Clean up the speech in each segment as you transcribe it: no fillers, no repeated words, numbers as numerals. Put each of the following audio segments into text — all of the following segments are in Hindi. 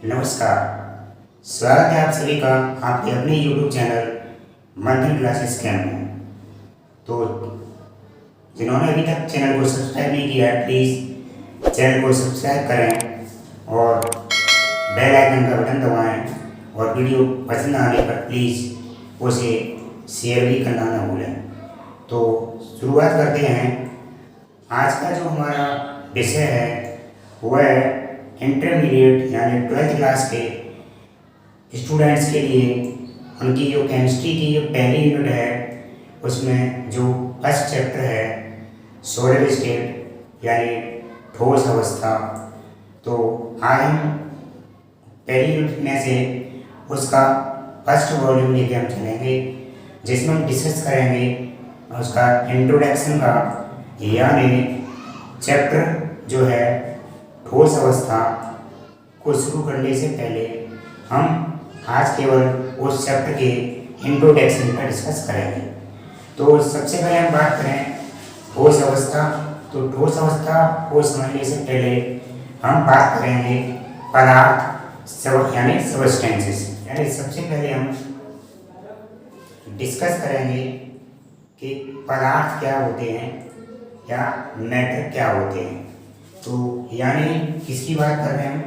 नमस्कार। स्वागत है आप सभी का आपके अपने YouTube चैनल मंथन क्लासेस कैंप में। तो जिन्होंने अभी तक चैनल को सब्सक्राइब नहीं किया है, प्लीज़ चैनल को सब्सक्राइब करें और बेल आइकन का बटन दबाएं और वीडियो पसंद आने पर प्लीज़ उसे शेयर भी करना ना भूलें। तो शुरुआत करते हैं। आज का जो हमारा विषय है वह है इंटरमीडिएट यानी 12th क्लास के स्टूडेंट्स के लिए उनकी जो केमिस्ट्री की जो पहली यूनिट है उसमें जो फर्स्ट चैप्टर है सॉलिड स्टेट यानी ठोस अवस्था। तो आज हम पहली यूनिट में से उसका फर्स्ट वॉल्यूम लेके हम चलेंगे, जिसमें हम डिस्कस करेंगे उसका इंट्रोडक्शन का, यानी चैप्टर जो है ठोस अवस्था को शुरू करने से पहले हम आज केवल उस चैप्टर के इंट्रोडक्शन पर डिस्कस करेंगे। तो सबसे पहले हम बात करें ठोस अवस्था। तो ठोस अवस्था को समझने से पहले हम बात करेंगे पदार्थ यानी सबस्टेंसेस। यानी सबसे पहले हम डिस्कस करेंगे कि पदार्थ क्या होते हैं या मैटर क्या होते हैं। तो यानी किसकी बात कर रहे हैं हम?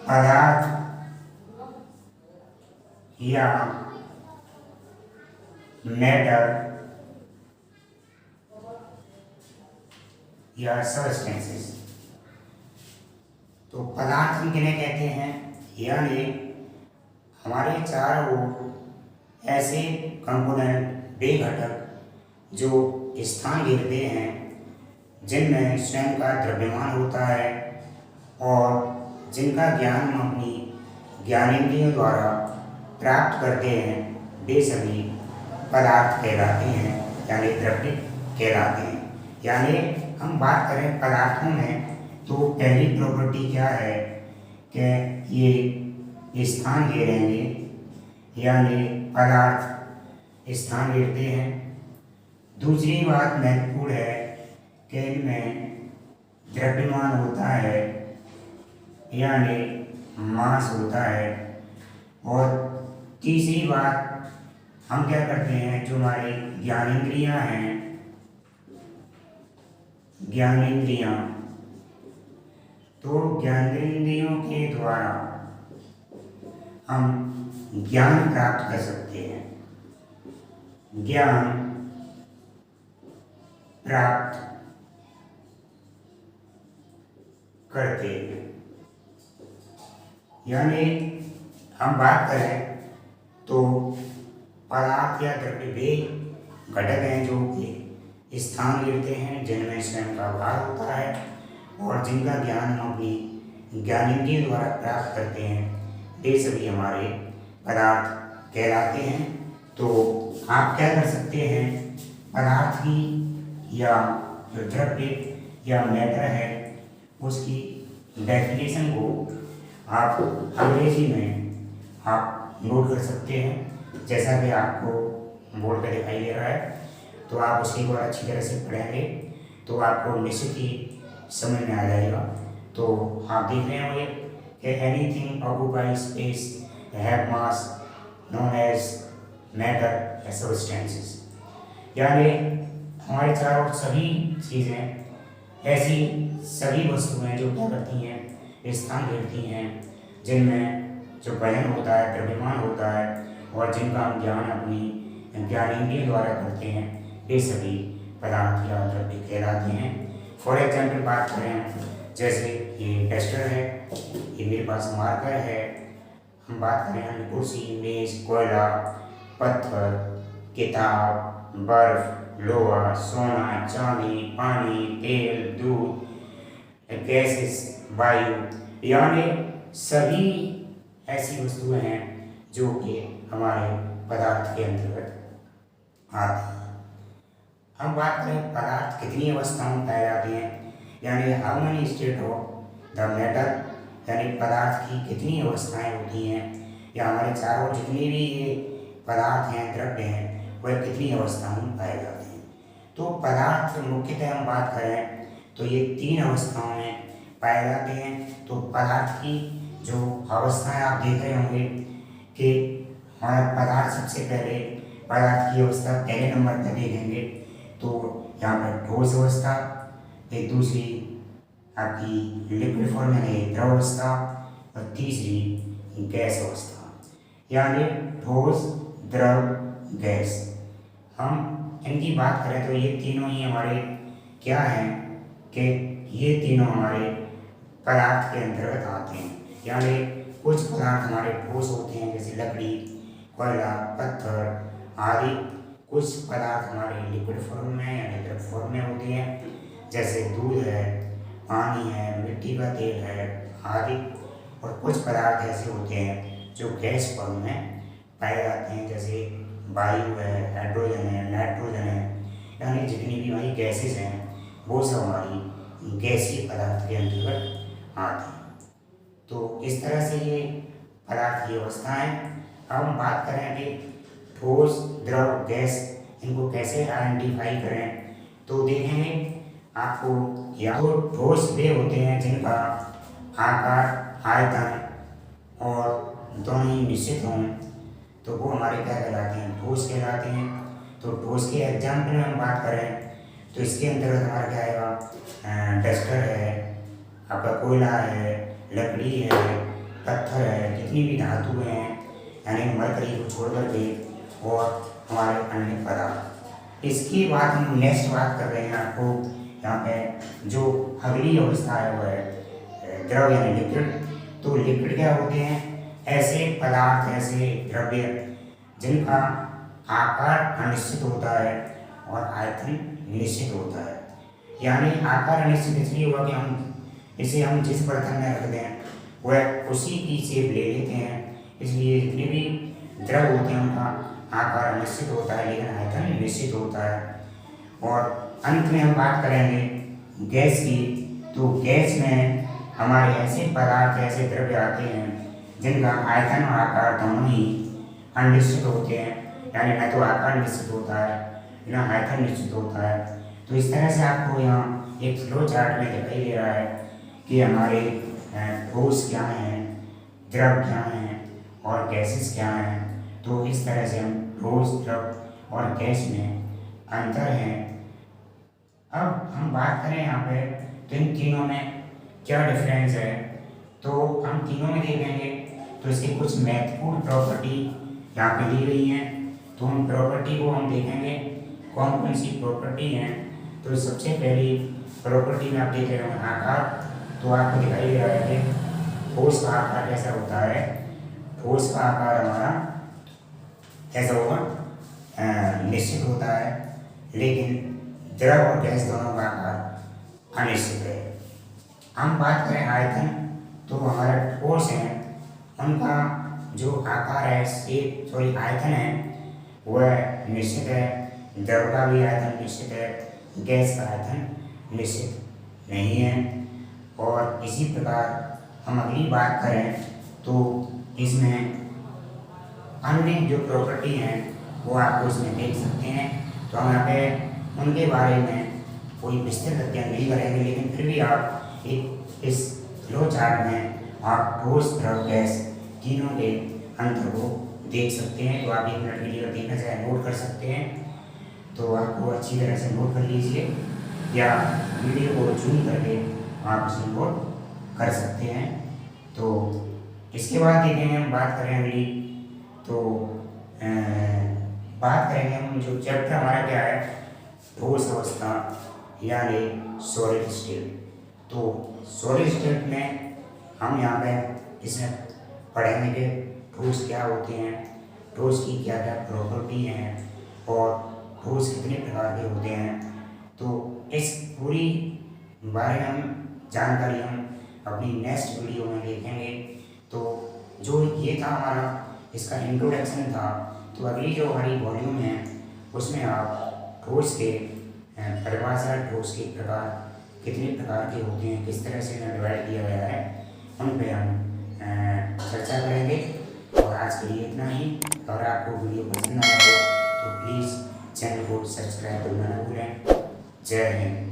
पदार्थ या मैटर या सबस्टेंसेस। तो पदार्थ भी किन्हें कहते हैं? यानी हमारे चारों ओर ऐसे कंपोनेंट वे घटक जो स्थान घेरते हैं, जिनमें स्वयं का द्रव्यमान होता है और जिनका ज्ञान हम अपनी ज्ञानेंद्रियों द्वारा प्राप्त करते हैं, वे सभी पदार्थ कहलाते हैं यानी द्रव्य कहलाते हैं। यानी हम बात करें पदार्थों में तो पहली प्रॉपर्टी क्या है कि ये स्थान घेरेंगे, यानी पदार्थ स्थान घेरते हैं। दूसरी बात महत्वपूर्ण है कि इनमें द्रव्यमान होता है यानी मास होता है। और तीसरी बात हम क्या करते हैं, जो हमारी ज्ञानेंद्रियां हैं, ज्ञानेंद्रियां, तो ज्ञानेंद्रियों के द्वारा हम ज्ञान प्राप्त कर सकते हैं। ज्ञान प्राप्त करते हैं। यानी हम बात करें तो पदार्थ या द्रव्य वे घटक हैं जो कि स्थान लेते हैं, जिनमें स्वयं का भार होता है और जिनका ज्ञान हम अपनी ज्ञानेंद्रियों द्वारा प्राप्त करते हैं, वे सभी हमारे पदार्थ कहलाते हैं। तो आप क्या कर सकते हैं, पदार्थ की या जो द्रव्य या मैटर है उसकी डेफिनेशन को आप अंग्रेजी में आप नोट कर सकते हैं, जैसा कि आपको बोर्ड पे दिखाई दे रहा है। तो आप उसकी को अच्छी तरह से पढ़ेंगे तो आपको निश्चित ही समझ में आ जाएगा। तो आप देख रहे होंगे कि anything occupies space have mass known as matter या सबस्टेंसेस। यानी हमारे चारों सभी चीज़ें ऐसी सभी वस्तुएं जो क्या करती हैं, स्थान घेरती हैं, जिनमें जो वजन होता है, द्रव्यमान होता है और जिनका हम ज्ञान अपनी ज्ञानेंद्रियों द्वारा करते हैं, वे सभी पदार्थ या द्रव्य कहलाते हैं। फॉर एग्जाम्पल बात करें, जैसे ये डस्टर है, ये मेरे पास मार्कर है। हम बात करें कुर्सी, मेज, कोयला, पत्थर, किताब, बर्फ, लोहा, सोना, चांदी, पानी, तेल, दूध, गैसेस, वायु, यानी सभी ऐसी वस्तुएं हैं जो कि हमारे पदार्थ के अंतर्गत आती हैं। हम बात करें पदार्थ कितनी अवस्थाओं में पाए जाते हैं, यानी how many state of the matter, यानी पदार्थ की कितनी अवस्थाएं होती हैं, या हमारे चारों जितने भी ये पदार्थ हैं, द्रव्य हैं, वह कितनी अवस्थाओं में पाए जाते हैं। तो पदार्थ मुख्यतः हम बात करें तो ये 3 अवस्थाओं में पाए जाते हैं। तो पदार्थ की जो अवस्थाएं आप देख रहे होंगे कि हमारा पदार्थ सबसे पहले पदार्थ की अवस्था पहले नंबर पर देखेंगे तो यहाँ पर ठोस अवस्था, एक दूसरी आपकी लिक्विड फॉर्म में द्रव अवस्था और तीसरी गैस अवस्था, यानी ठोस, द्रव, गैस। हम इनकी बात करें तो ये तीनों ही हमारे क्या हैं कि ये तीनों हमारे पदार्थ के अंतर्गत आते हैं। यानी कुछ पदार्थ हमारे ठोस होते हैं जैसे लकड़ी, कोयला, पत्थर आदि। कुछ पदार्थ हमारे लिक्विड फॉर्म में यानी द्रव फॉर्म में होते हैं जैसे दूध है, पानी है, मिट्टी का तेल है आदि। और कुछ पदार्थ ऐसे होते हैं जो गैस फॉर्म में पाए जाते हैं जैसे वायु है, हाइड्रोजन है, नाइट्रोजन है, यानी जितनी भी हमारी गैसेस हैं वो सब हमारी गैसीय पदार्थ के अंतर्गत आते हैं। तो इस तरह से ये पदार्थ की अवस्थाएं। अब हम बात करें कि ठोस, द्रव, गैस इनको कैसे आइडेंटिफाई करें तो देखेंगे आपको या तो ठोस वे होते हैं जिनका आकार, आयतन और दोनों ही निश्चित हों तो वो हमारे क्या कहलाते हैं, ठोस कहलाते हैं। तो ठोस के एग्जाम्पल में हम बात करें तो इसके अंतर्गत हमारा क्या आएगा, डस्टर है, आपका कोयला है, लकड़ी है, पत्थर है, जितनी भी धातु हैं यानी मरकरी को छोड़ करके और हमारे अन्य पदार्थ। इसकी बात हम नेक्स्ट बात कर रहे हैं आपको यहाँ पे जो अगली अवस्था है वो है द्रव यानी लिक्विड। तो लिक्विड क्या होते हैं, ऐसे पदार्थ, ऐसे द्रव्य जिनका आकार अनिश्चित होता है और आयतन निश्चित होता है। यानी आकार अनिश्चित इसलिए हुआ कि हम जिस बर्तन में रख दें वह उसी की शेप ले लेते हैं, इसलिए जितने भी द्रव होते हैं उनका आकार अनिश्चित होता है लेकिन आयतन निश्चित होता है। और अंत में हम बात करेंगे गैस की। तो गैस में हमारे ऐसे पदार्थ, ऐसे द्रव्य आते हैं जिनका आयतन और आकार दोनों ही अनिश्चित होते हैं, यानी न तो आकार निश्चित होता है न आयतन निश्चित होता है। तो इस तरह से आपको यहाँ एक फ्लो चार्ट में दिखाई दे रहा है कि हमारे ठोस क्या हैं, द्रव क्या हैं और गैसेस क्या हैं। तो इस तरह से हम ठोस, द्रव और गैस में अंतर हैं। अब हम बात करें यहाँ पे तो इन तीनों में क्या डिफरेंस है तो हम तीनों में देखेंगे तो इसकी कुछ महत्वपूर्ण प्रॉपर्टी यहाँ पे दी गई हैं। तो उन प्रॉपर्टी को हम देखेंगे कौन कौन सी प्रॉपर्टी हैं। तो सबसे पहली प्रॉपर्टी में आप देख रहे होंगे आकार। तो आपको दिखाई दे रहा है कि ठोस का आकार कैसा होता है। ठोस का आकार हमारा कैसा होगा, निश्चित होता है, लेकिन द्रव और गैस दोनों का आकार अनिश्चित है। हम बात करें आयतन तो हमारा ठोस है उनका जो आकार है, आयतन है वह निश्चित है, द्रव का भी आयतन निश्चित है, गैस का आयतन निश्चित नहीं है। और इसी प्रकार हम अगली बात करें तो इसमें अन्य जो प्रॉपर्टी हैं वो आपको इसमें देख सकते हैं। तो हम यहाँ पे उनके बारे में कोई विस्तृत अध्ययन नहीं करेंगे, लेकिन फिर भी आप इस फ्लो चार्ट में आप ठोस, द्रव, गैस तीनों के अंतर को देख सकते हैं। तो आप 1 मिनट के लिए देखना चाहे नोट कर सकते हैं तो आपको अच्छी तरह से नोट कर लीजिए, या वीडियो को जूम करके आप इसे नोट कर सकते हैं। तो इसके बाद देखेंगे हम बात करें अगली तो बात करेंगे हम जो चैप्टर हमारा क्या है, ठोस अवस्था यानी सॉलिड स्टेट। तो सॉलिड स्टेट में हम यहाँ पे इसमें पढ़ेंगे कि ठोस क्या होते हैं, ठोस की क्या क्या प्रॉपर्टी हैं और ठोस कितने प्रकार के होते हैं। तो इस पूरी बारे में हम जानकारी हम अपनी नेक्स्ट वीडियो में देखेंगे। तो जो ये था हमारा इसका इंट्रोडक्शन था। तो अगली जो हमारी वॉल्यूम है उसमें आप ठोस के परिभाषा, ठोस के प्रकार कितने प्रकार के होते हैं, किस तरह से इन्हें डिवाइड किया गया है, उन पे हम चर्चा करेंगे। और आज के लिए इतना ही। और आपको वीडियो पसंद आया हो तो प्लीज़ चैनल को सब्सक्राइब करना ना भूलें। जय हिंद।